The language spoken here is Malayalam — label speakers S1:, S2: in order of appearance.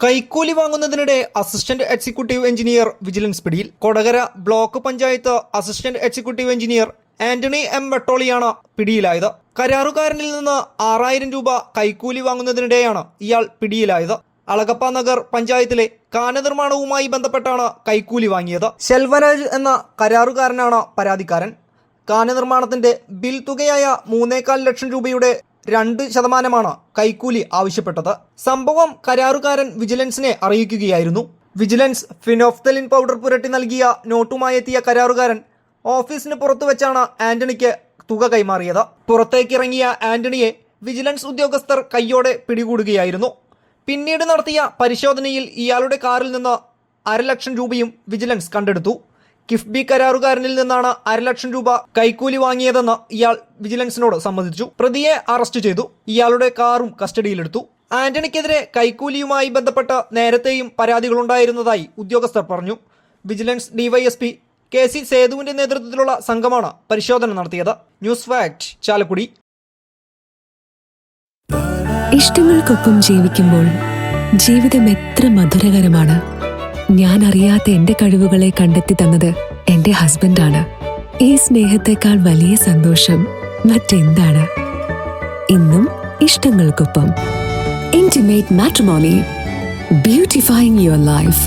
S1: കൈക്കൂലി വാങ്ങുന്നതിനിടെ അസിസ്റ്റന്റ് എക്സിക്യൂട്ടീവ് എഞ്ചിനീയർ വിജിലൻസ് പിടിയിൽ. Kodakara block panchayat assistant executive engineer Antony M വെട്ടോളിയാണ് പിടിയിലായത്. കരാറുകാരനിൽ നിന്ന് 6000 രൂപ കൈക്കൂലി വാങ്ങുന്നതിനിടെയാണ് ഇയാൾ പിടിയിലായത്. അളഗപ്പ നഗർ പഞ്ചായത്തിലെ കാനനിർമ്മാണവുമായി ബന്ധപ്പെട്ടാണ് കൈക്കൂലി വാങ്ങിയത്. ശെൽവരാജ് എന്ന കരാറുകാരനാണ് പരാതിക്കാരൻ. കാനനിർമ്മാണത്തിന്റെ ബിൽ തുകയായ 3.25 ലക്ഷം രൂപയുടെ 2% കൈക്കൂലി ആവശ്യപ്പെട്ടത്. സംഭവം കരാറുകാരൻ വിജിലൻസിനെ അറിയിക്കുകയായിരുന്നു. വിജിലൻസ് ഫിനോഫ്തലിൻ പൗഡർ പുരട്ടി നൽകിയ നോട്ടുമായി എത്തിയ കരാറുകാരൻ ഓഫീസിന് പുറത്തുവെച്ചാണ് ആന്റണിക്ക് തുക കൈമാറിയത്. പുറത്തേക്കിറങ്ങിയ ആന്റണിയെ വിജിലൻസ് ഉദ്യോഗസ്ഥർ കയ്യോടെ പിടികൂടുകയായിരുന്നു. പിന്നീട് നടത്തിയ പരിശോധനയിൽ ഇയാളുടെ കാറിൽ നിന്ന് 1/2 ലക്ഷം രൂപയും വിജിലൻസ് കണ്ടെടുത്തു. കിഫ്ബി കരാറുകാരനിൽ നിന്നാണ് 1/2 ലക്ഷം രൂപ കൈക്കൂലി വാങ്ങിയതെന്ന് ഇയാൾ വിജിലൻസിനോട് സമ്മതിച്ചു. പ്രതിയെ അറസ്റ്റ് ചെയ്തു. ഇയാളുടെ കാറും കസ്റ്റഡിയിലെടുത്തു. ആന്റണിക്കെതിരെ കൈക്കൂലിയുമായി ബന്ധപ്പെട്ട് നേരത്തെയും പരാതികളുണ്ടായിരുന്നതായി ഉദ്യോഗസ്ഥർ പറഞ്ഞു. വിജിലൻസ് ഡിവൈഎസ്പി KC സേതുവിന്റെ നേതൃത്വത്തിലുള്ള സംഘമാണ് പരിശോധന നടത്തിയത്. News fact, Chalakudy.
S2: ഇഷ്ടങ്ങൾക്കൊപ്പം ജീവിക്കുമ്പോൾ ജീവിതം എത്ര മധുരകരമാണ്. ഞാൻ അറിയാത്ത എന്റെ കഴിവുകളെ കണ്ടെത്തി തന്നത് എന്റെ ഹസ്ബൻഡാണ്. ഈ സ്നേഹത്തെക്കാൾ വലിയ സന്തോഷം മറ്റെന്താണ്? ഇന്നും ഇഷ്ടങ്ങൾക്കൊപ്പം. Intimate Matrimony, beautifying your life.